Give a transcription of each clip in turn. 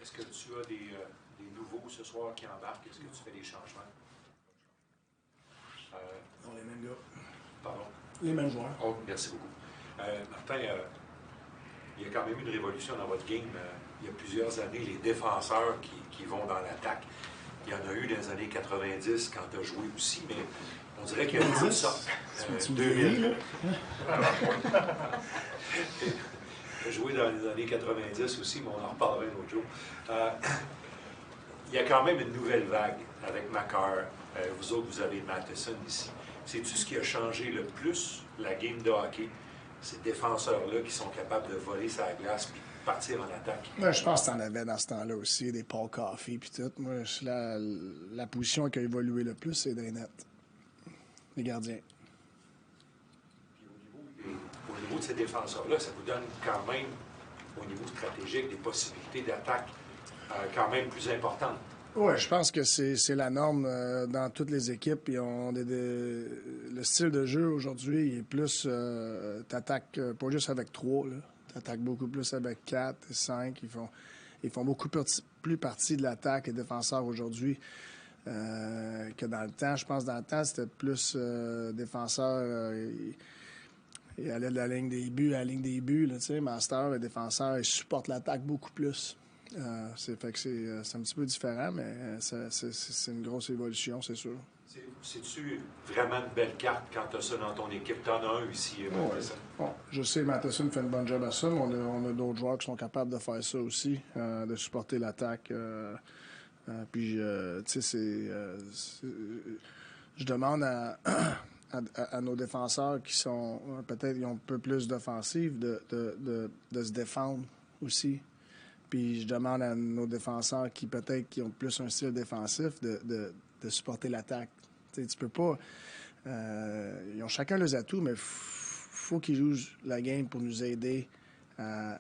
Est-ce que tu as des nouveaux ce soir qui embarquent? Est-ce que tu fais des changements? Non, les mêmes gars. Pardon? Les mêmes joueurs. Oh, merci beaucoup. Martin, il y a quand même eu une révolution dans votre game. Il y a plusieurs années, les défenseurs qui vont dans l'attaque. Il y en a eu dans les années 90 quand tu as joué aussi, mais on dirait qu'il y a eu ça. 2000. J'ai joué dans les années 90 aussi, mais on en reparlera un autre jour. Il y a quand même une nouvelle vague avec Makar. Vous autres, vous avez Matheson ici. C'est-tu ce qui a changé le plus la game de hockey? Ces défenseurs-là qui sont capables de voler sa glace et partir en attaque. Ouais, je pense que tu en avais dans ce temps-là aussi, des Paul Coffey puis tout. Moi, la position qui a évolué le plus, c'est des nets. Les gardiens. Puis au niveau de ces défenseurs-là, ça vous donne quand même, au niveau stratégique, des possibilités d'attaque quand même plus importantes. Oui, je pense que c'est la norme dans toutes les équipes. Le style de jeu aujourd'hui, il est plus... t'attaques pas juste avec 3, t'attaques beaucoup plus avec 4 et 5. Ils font beaucoup plus partie de l'attaque, les défenseurs aujourd'hui, que dans le temps. Je pense que dans le temps, c'était plus défenseurs... il allait de la ligne des buts à la ligne des buts. Là, Master, les défenseurs, ils supportent l'attaque beaucoup plus. C'est un petit peu différent, mais c'est une grosse évolution, c'est sûr. C'est-tu vraiment une belle carte quand tu as ça dans ton équipe? Tu en as un ici, Matheson. Bon, je sais que Matheson fait une bonne job à ça, mais on a d'autres joueurs qui sont capables de faire ça aussi, de supporter l'attaque. Puis, tu sais, je demande à nos défenseurs qui sont peut-être ils ont un peu plus d'offensive de se défendre aussi. Puis je demande à nos défenseurs qui peut-être qui ont plus un style défensif de supporter l'attaque. Tu peux pas... ils ont chacun leurs atouts, mais faut qu'ils jouent la game pour nous aider à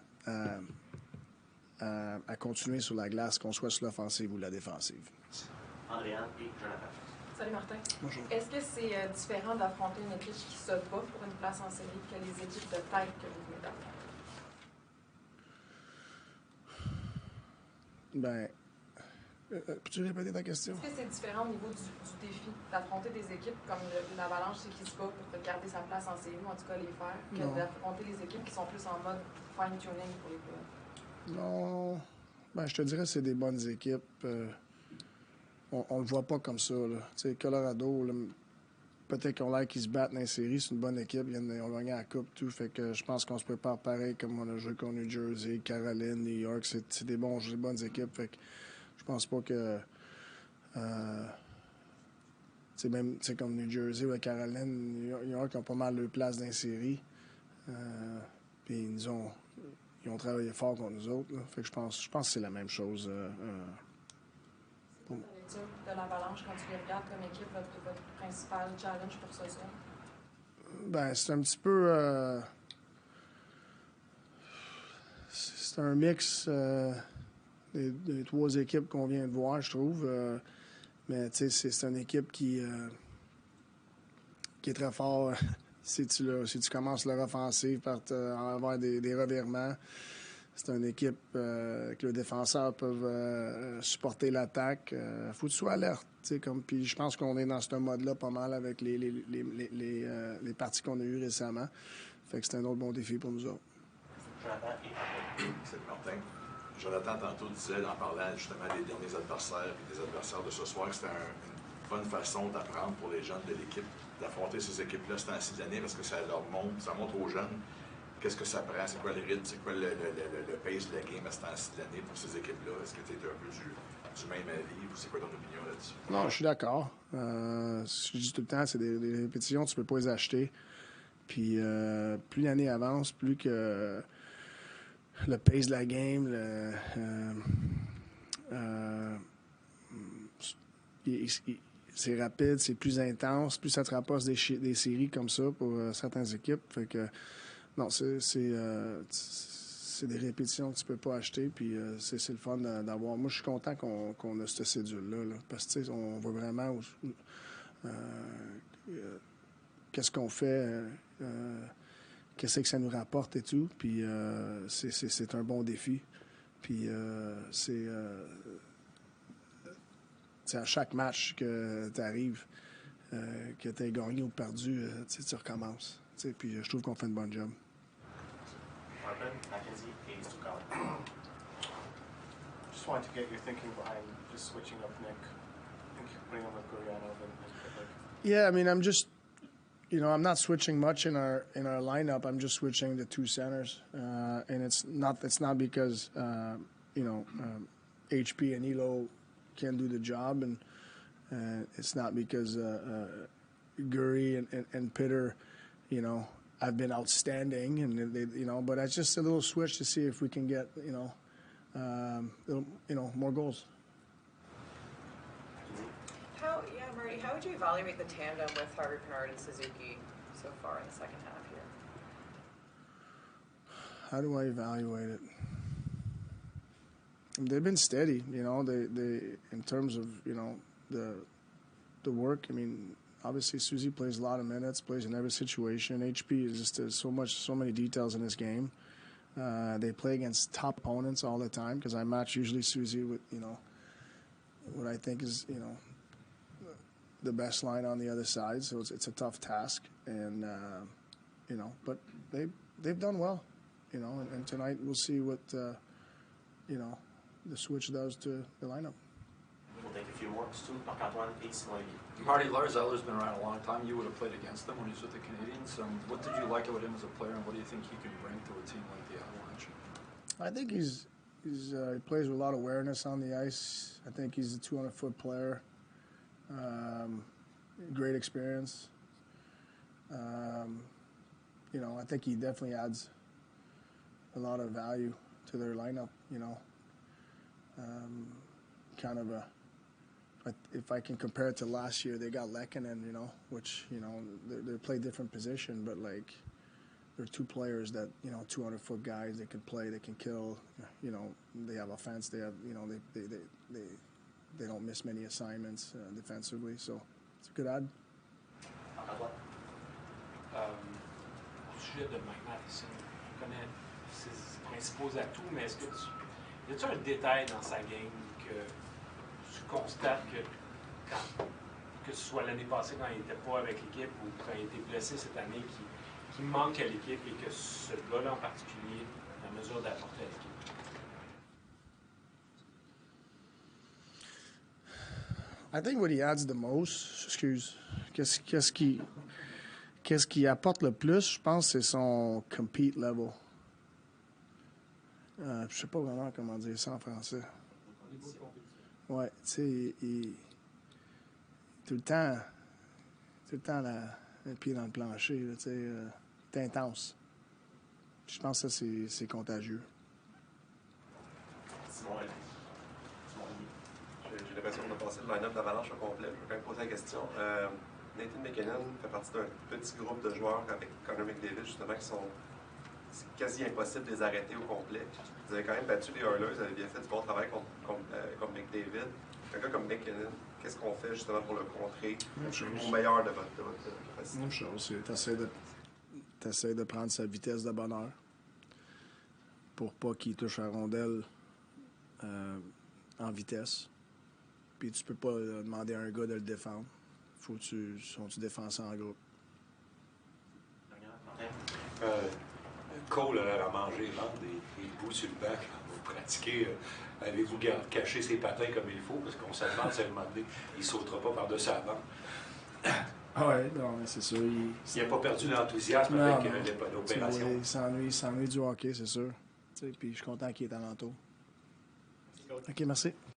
continuer sur la glace, qu'on soit sur l'offensive ou la défensive. Andréane et Jonathan. Salut Martin. Bonjour. Est-ce que c'est différent d'affronter une équipe qui se bat pour une place en série que les équipes de tête que vous venez d'affronter? Ben, peux-tu répéter ta question? Est-ce que c'est différent au niveau du défi d'affronter des équipes comme l'Avalanche, c'est qui se bat pour garder sa place en série, ou en tout cas les faire, que d'affronter les équipes qui sont plus en mode fine-tuning pour les playoffs? Non. Ben, je te dirais que c'est des bonnes équipes. On le voit pas comme ça. Tu sais, Colorado, là, peut-être qu'on a l'air qu'ils se battent dans les séries. C'est une bonne équipe. Ils ont gagné la Coupe, tout. Fait que je pense qu'on se prépare pareil comme on a joué contre New Jersey, Caroline, New York. C'est des bonnes équipes. Fait que je pense pas que... même comme New Jersey ou Caroline, New York ont pas mal leur place dans les séries. Puis ils ont travaillé fort contre nous autres. Là. Fait que je pense que c'est la même chose. C'est quoi ta lecture de l'Avalanche quand tu les regardes comme équipe, votre principal challenge pour ce soir? Ben, c'est un petit peu... c'est un mix des trois équipes qu'on vient de voir, je trouve. Mais tu sais, c'est une équipe qui est très fort. Si tu commences leur offensive par avoir des revirements, c'est une équipe que les défenseurs peuvent supporter l'attaque. Faut que tu sois alerte. Puis je pense qu'on est dans ce mode-là pas mal avec les parties qu'on a eues récemment. Fait que c'est un autre bon défi pour nous autres. Jonathan et C'est Martin. Jonathan, tantôt, disait, en parlant justement des derniers adversaires et des adversaires de ce soir, que c'était une bonne façon d'apprendre pour les jeunes de l'équipe d'affronter ces équipes-là ce temps-ci de l'année parce que ça montre aux jeunes qu'est-ce que ça prend, c'est quoi le rythme, c'est quoi le pace de la game à ce temps-ci de l'année pour ces équipes-là. Est-ce que tu es un peu du même avis ou c'est quoi ton opinion là-dessus? Non, je suis d'accord. Ce que je dis tout le temps, c'est des répétitions, tu peux pas les acheter. Puis plus l'année avance, plus que le pace de la game, c'est rapide, c'est plus intense, plus ça te rapporte des séries comme ça pour certaines équipes. Fait que non, c'est des répétitions que tu peux pas acheter, puis c'est le fun d'avoir. Moi, je suis content qu'on a cette cédule-là, là, parce que on voit vraiment qu'est-ce qu'on fait, qu'est-ce que ça nous rapporte et tout, puis c'est un bon défi. Puis c'est à chaque match que tu arrives, que tu aies gagné ou perdu, tu recommences. Puis je trouve qu'on fait une bonne job. Marvin, Mackenzie, et Stuttgart. Just wanted to get your thinking behind just switching up Nick and putting him with Gurianov and like. Yeah, I mean, I'm just, I'm not switching much in our lineup. I'm just switching the two centers, and it's not because HP and Elo can't do the job, and it's not because Guri and Pitter, have been outstanding, and they, but it's just a little switch to see if we can get, more goals. Marty, how would you evaluate the tandem with Harvey Pinard and Suzuki so far in the second half here? How do I evaluate it? They've been steady, they in terms of, the work. I mean, obviously Suzy plays a lot of minutes, plays in every situation. HP is just so many details in this game. They play against top opponents all the time because I match usually Suzy with, what I think is, the best line on the other side. So it's a tough task, and but they've done well, and tonight we'll see what the switch does to the lineup. We'll take a few more. Stu, Marc-Antoine, et Simon. Marty, Lars Eller's been around a long time. You would have played against him when he was with the Canadians. What did you like about him as a player, and what do you think he can bring to a team like the Avalanche? I think he plays with a lot of awareness on the ice. I think he's a 200-foot player. Great experience. I think he definitely adds a lot of value to their lineup. Kind of if I can compare it to last year, they got Lehkonen, which they play different position, but like they're two players that 200-foot guys. They can play, they can kill. They have offense. They have they don't miss many assignments defensively, so it's a good add. Au sujet de Mike Matheson, on connaît ses principaux atouts, mais est-ce que y a-t-il un détail dans sa game que tu constates que ce soit l'année passée quand il n'était pas avec l'équipe ou quand il était blessé cette année qui manque à l'équipe et que ce gars-là en particulier est en mesure d'apporter à l'équipe? I think what he adds the most, qu'est-ce qui apporte le plus, je pense, c'est son compete level. Je sais pas vraiment comment dire ça en français. Ouais, tu sais, tout le temps le pied dans le plancher, tu sais, c'est intense. Je pense que ça, c'est contagieux. Simon, J'ai l'impression qu'on a passé le line-up d'Avalanche au complet. Je vais quand même poser la question. Nathan McKinnon fait partie d'un petit groupe de joueurs avec Connor McDavid, justement, qui sont c'est quasi impossible de les arrêter au complet. Vous avez quand même battu les Oilers, vous avez bien fait du bon travail contre McDavid. Un gars comme McKinnon, qu'est-ce qu'on fait justement pour le contrer au meilleur de votre capacité? Même chose, tu essaies de prendre sa vitesse de bonheur pour pas qu'il touche la rondelle en vitesse. Puis tu peux pas demander à un gars de le défendre. Faut que tu défends ça en groupe. Cole a l'air à manger des bouts sur le banc quand vous pratiquez. Avez-vous caché ses patins comme il faut? Parce qu'on se demande si à un moment donné, il ne sautera pas par-dessus la bande. Ah ouais, non, c'est sûr. Il n'a pas perdu l'enthousiasme avec l'opération. Il s'ennuie du hockey, c'est sûr. Puis je suis content qu'il est à l'entour. OK, merci.